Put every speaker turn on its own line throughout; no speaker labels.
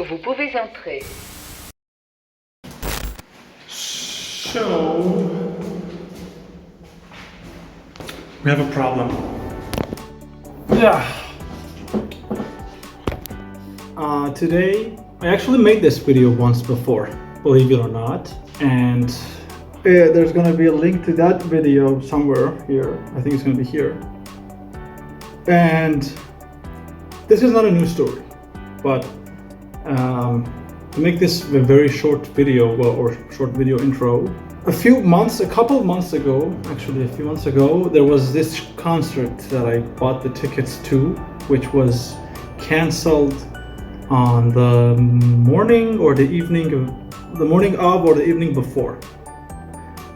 Vous pouvez entrer.
So, we have a problem. Yeah. Today, I actually made this video once before, believe it or not, and there's gonna be a link to that video somewhere here. I think it's gonna be here. And this is not a new story, but to make this a very short video or short video intro, a few months ago, there was this concert that I bought the tickets to, which was canceled on the morning or the evening of or the evening before.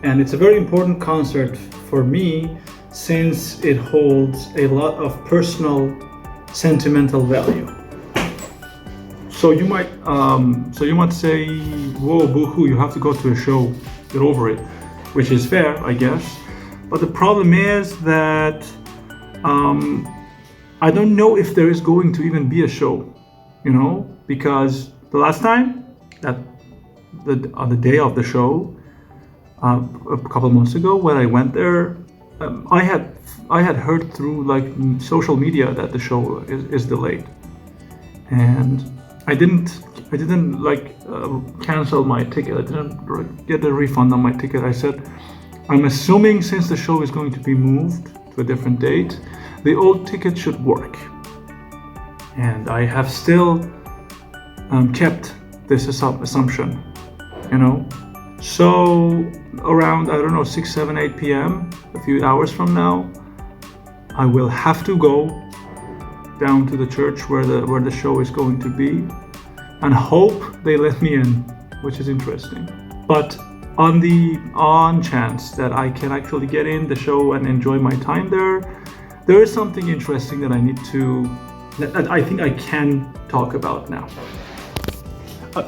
And it's a very important concert for me since it holds a lot of personal sentimental value. So you might say, whoa, boo-hoo, you have to go to a show, get over it, which is fair, I guess. But the problem is that I don't know if there is going to even be a show, because the last time on the day of the show, a couple of months ago when I went there, I had heard through social media that the show is delayed, and I didn't cancel my ticket. I didn't get a refund on my ticket. I said, I'm assuming since the show is going to be moved to a different date, the old ticket should work. And I have still kept this assumption, So around, 6, 7, 8 p.m., a few hours from now, I will have to go down to the church where the show is going to be and hope they let me in, which is interesting. But on the chance that I can actually get in the show and enjoy my time there is something interesting that I think I can talk about now.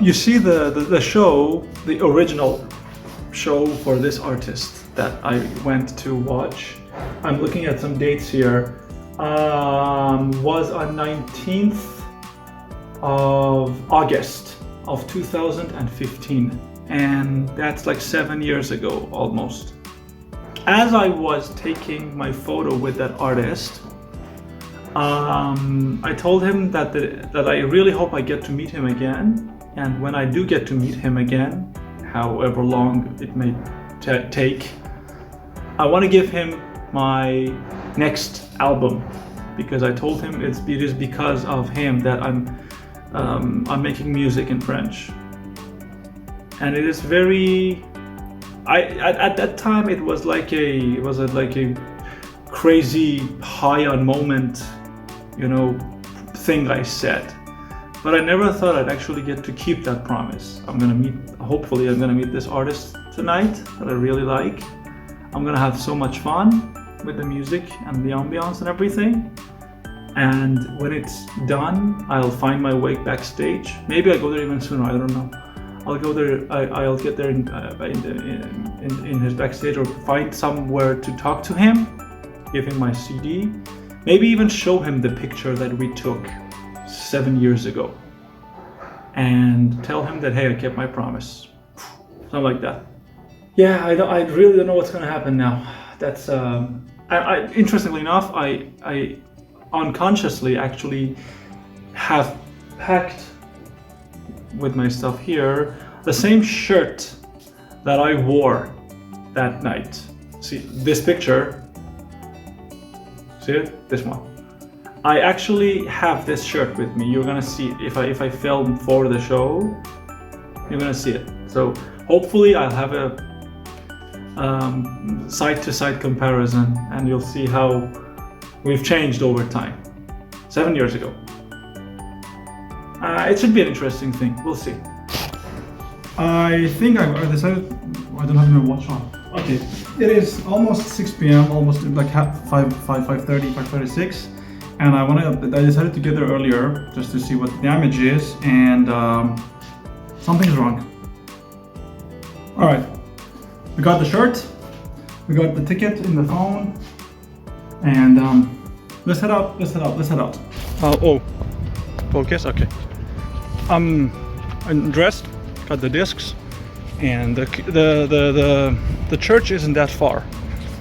You see the show, the original show for this artist that I went to watch. I'm looking at some dates here. Was on 19th of August of 2015, and that's like 7 years ago almost. As I was taking my photo with that artist, I told him that I really hope I get to meet him again, and when I do get to meet him again, however long it may take, I want to give him my next album, because I told him it is because of him that I'm making music in French, and it is very. At that time it was like a crazy high on moment, thing I said, but I never thought I'd actually get to keep that promise. Hopefully I'm gonna meet this artist tonight that I really like. I'm gonna have so much fun with the music and the ambiance and everything. And when it's done, I'll find my way backstage. Maybe I'll go there even sooner, I don't know. I'll go there, I'll get there in his backstage, or find somewhere to talk to him, give him my CD, maybe even show him the picture that we took 7 years ago, and tell him that, hey, I kept my promise. Something like that. Yeah, I really don't know what's gonna happen now. That's interestingly enough, I unconsciously actually have packed with my stuff here the same shirt that I wore that night. See this picture? See it? This one. I actually have this shirt with me. You're gonna see it. If I film for the show, you're gonna see it. So hopefully I'll have a side-to-side comparison, and you'll see how we've changed over time. 7 years ago. It should be an interesting thing. We'll see. I think I decided I don't have my watch on. Okay, it is almost 6 p.m. Almost like 5:36, and I decided to get there earlier just to see what the damage is, and something's wrong. All right, we got the shirt, we got the ticket in the phone, and let's head out. Oh, focus. Okay. I'm dressed, got the discs, and the church isn't that far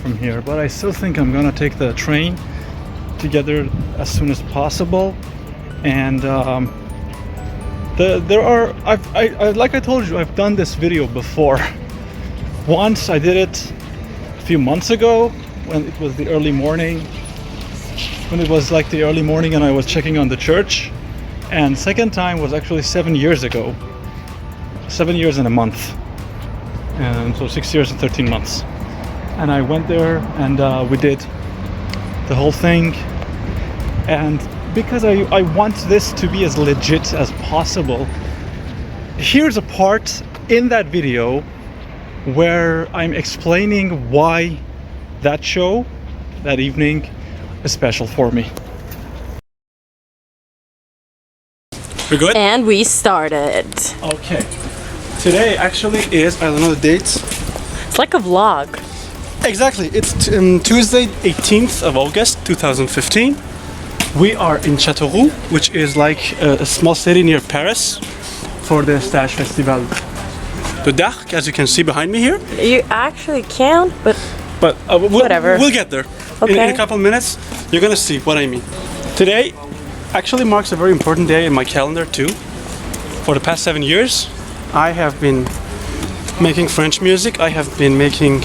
from here, but I still think I'm gonna take the train to get there as soon as possible. And there are like I told you, I've done this video before. Once I did it a few months ago when it was the early morning, and I was checking on the church. And second time was actually 7 years ago. 7 years and a month. And so 6 years and 13 months. And I went there and we did the whole thing. And because I want this to be as legit as possible, here's a part in that video where I'm explaining why that show, that evening, is special for me. We're good?
And we started.
Okay. Today actually is, I don't know the dates.
It's like a vlog.
Exactly. It's Tuesday, 18th of August, 2015. We are in Châteauroux, which is like a small city near Paris, for the Stage Festival de d'Arc, as you can see behind me here.
You actually can, but
whatever. We'll get there.
Okay.
In a couple minutes, you're gonna see what I mean. Today actually marks a very important day in my calendar too. For the past 7 years, I have been making French music. I have been making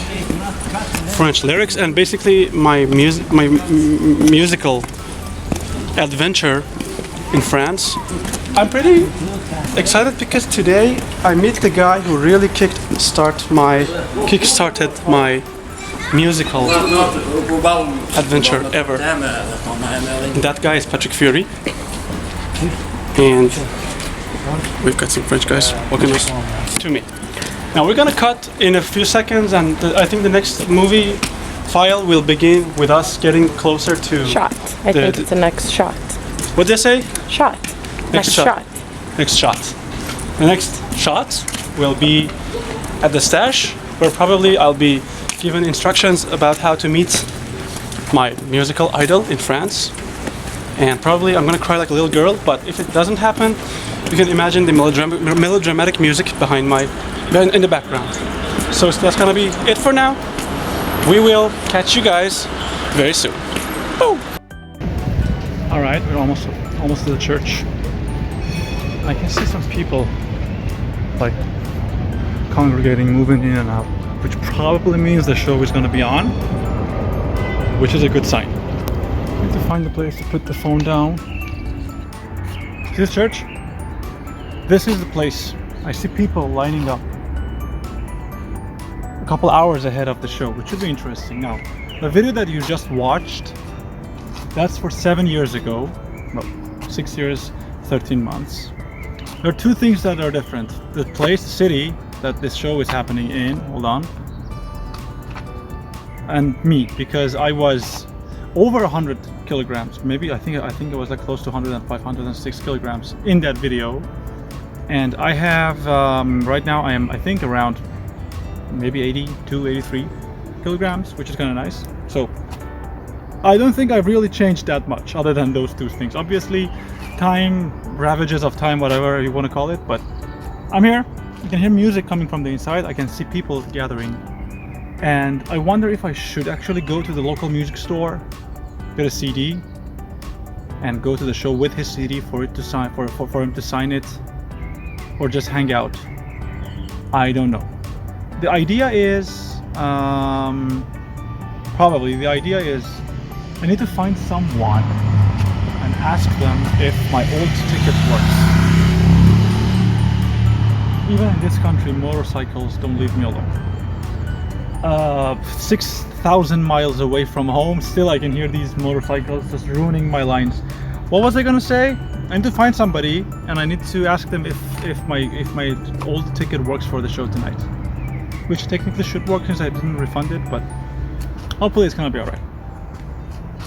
French lyrics, and basically my musical adventure in France. I'm pretty excited because today I meet the guy who really kickstarted my musical adventure ever. And that guy is Patrick Fury. And we've got some French guys walking us to me. Now we're gonna cut in a few seconds, and I think the next movie file will begin with us getting closer to
shot. I think it's the next shot.
What'd they say?
Shot. Next shot.
Next shot. The next shot will be at the stash, where probably I'll be given instructions about how to meet my musical idol in France. And probably I'm gonna cry like a little girl, but if it doesn't happen, you can imagine the melodramatic music in the background. So that's gonna be it for now. We will catch you guys very soon. Boom. All right, we're almost to the church. I can see some people like congregating, moving in and out, which probably means the show is going to be on, which is a good sign. I need to find a place to put the phone down. See this church? This is the place. I see people lining up a couple hours ahead of the show, which should be interesting. Now, the video that you just watched, that's for 7 years ago. No, 6 years, 13 months. There are two things that are different. The place, the city that this show is happening in, hold on, and me, because I was over 100 kilograms, maybe I think it was like close to 105, 106 kilograms in that video. And I have, right now I think around maybe 82, 83 kilograms, which is kind of nice. So I don't think I've really changed that much other than those two things. Obviously, time, ravages of time, whatever you want to call it, but I'm here. You can hear music coming from the inside. I can see people gathering. And I wonder if I should actually go to the local music store, get a CD, and go to the show with his CD for it to sign, for him to sign it, or just hang out. I don't know. The idea is, I need to find someone and ask them if my old ticket works. Even in this country, motorcycles don't leave me alone. 6,000 miles away from home, still I can hear these motorcycles just ruining my lines. What was I gonna say? I need to find somebody, and I need to ask them if my old ticket works for the show tonight, which technically should work since I didn't refund it, but hopefully it's gonna be alright.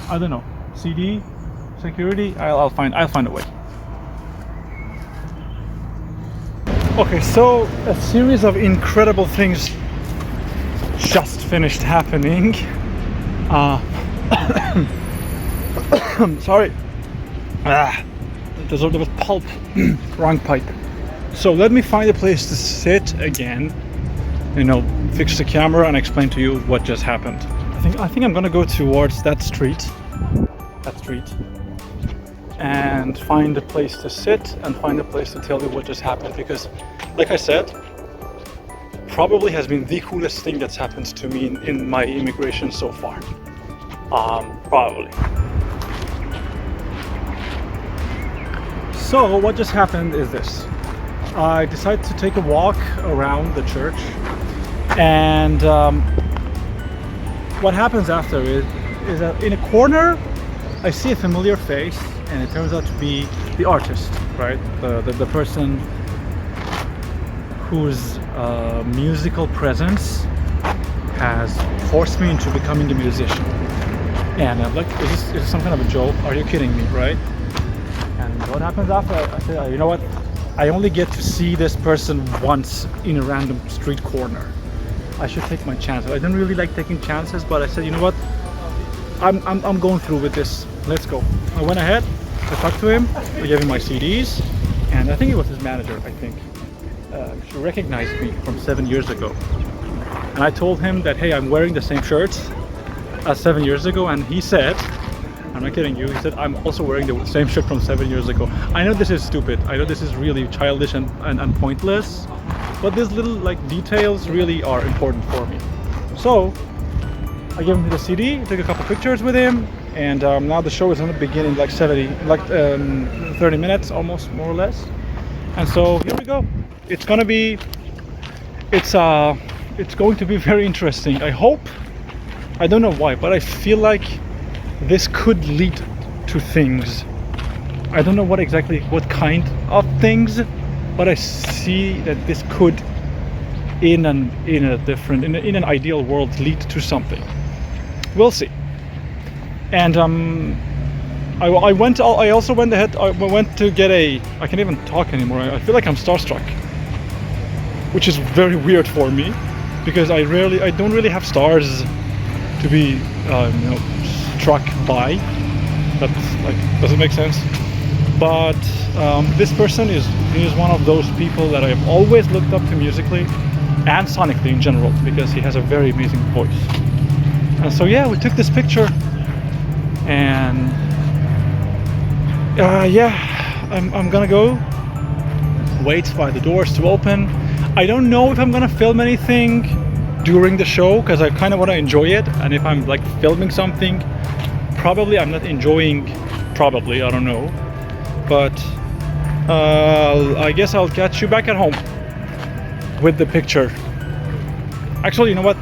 I don't know. CD, security, I'll find a way. Okay, so a series of incredible things just finished happening. Sorry. There was pulp. Wrong pipe. So let me find a place to sit again. You know, fix the camera and explain to you what just happened. I think I'm gonna go towards that street. And find a place to sit and find a place to tell you what just happened, because like I said, probably has been the coolest thing that's happened to me in my immigration so far. Probably. So what just happened is this. I decided to take a walk around the church, and what happens after is that in a corner I see a familiar face, and it turns out to be the artist, right? The person whose musical presence has forced me into becoming a musician. And I'm like, is this some kind of a joke? Are you kidding me, right? And what happens after? I said, you know what? I only get to see this person once in a random street corner. I should take my chances. I didn't really like taking chances, but I said, you know what? I'm going through with this. Let's go. I went ahead. I talked to him. I gave him my CDs, and I think it was his manager. I think she recognized me from 7 years ago, and I told him that, hey, I'm wearing the same shirts as 7 years ago, and he said, I'm not kidding you, he said, I'm also wearing the same shirt from 7 years ago. I know this is stupid. I know this is really childish and pointless, but these little like details really are important for me. So I gave him the CD, took a couple pictures with him, and now the show is going to begin in like 30 minutes, almost, more or less. And so here we go. It's going to be very interesting. I hope. I don't know why, but I feel like this could lead to things. I don't know what kind of things, but I see that this could, in an ideal world, lead to something. We'll see. And I also went ahead. I went to get I can't even talk anymore. I feel like I'm starstruck, which is very weird for me, because I don't really have stars to be struck by. That's like, doesn't make sense. But this person is one of those people that I've always looked up to musically and sonically in general, because he has a very amazing voice. And so yeah, we took this picture, and I'm gonna go wait for the doors to open. I don't know if I'm gonna film anything during the show, because I kind of want to enjoy it, and if I'm like filming something, probably I'm not enjoying, I don't know, but I guess I'll catch you back at home with the picture. Actually, you know what,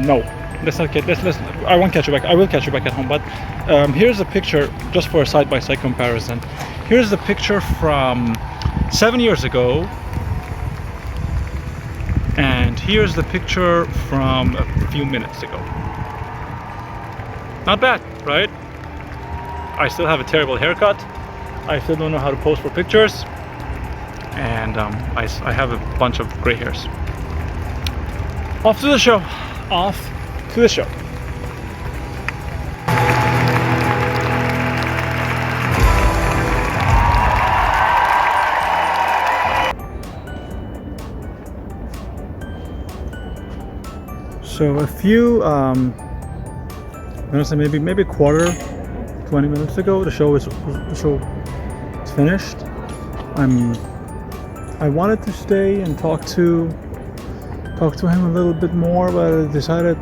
no, let's not get, let's I won't catch you back. I will catch you back at home, but here's a picture just for a side-by-side comparison. Here's the picture from 7 years ago, and here's the picture from a few minutes ago. Not bad, right? I still have a terrible haircut. I still don't know how to pose for pictures, and I have a bunch of gray hairs. Off to the show. So a few, I'm gonna say maybe a quarter, 20 minutes ago, the show is finished. I wanted to stay and talk to him a little bit more, but I decided,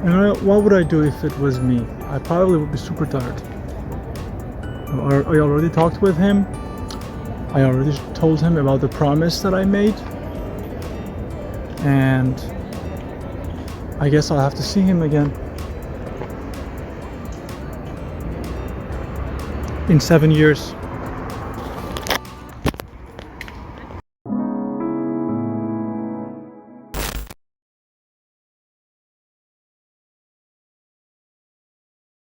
you know, what would I do if it was me? I probably would be super tired. I already talked with him. I already told him about the promise that I made, and I guess I'll have to see him again in 7 years.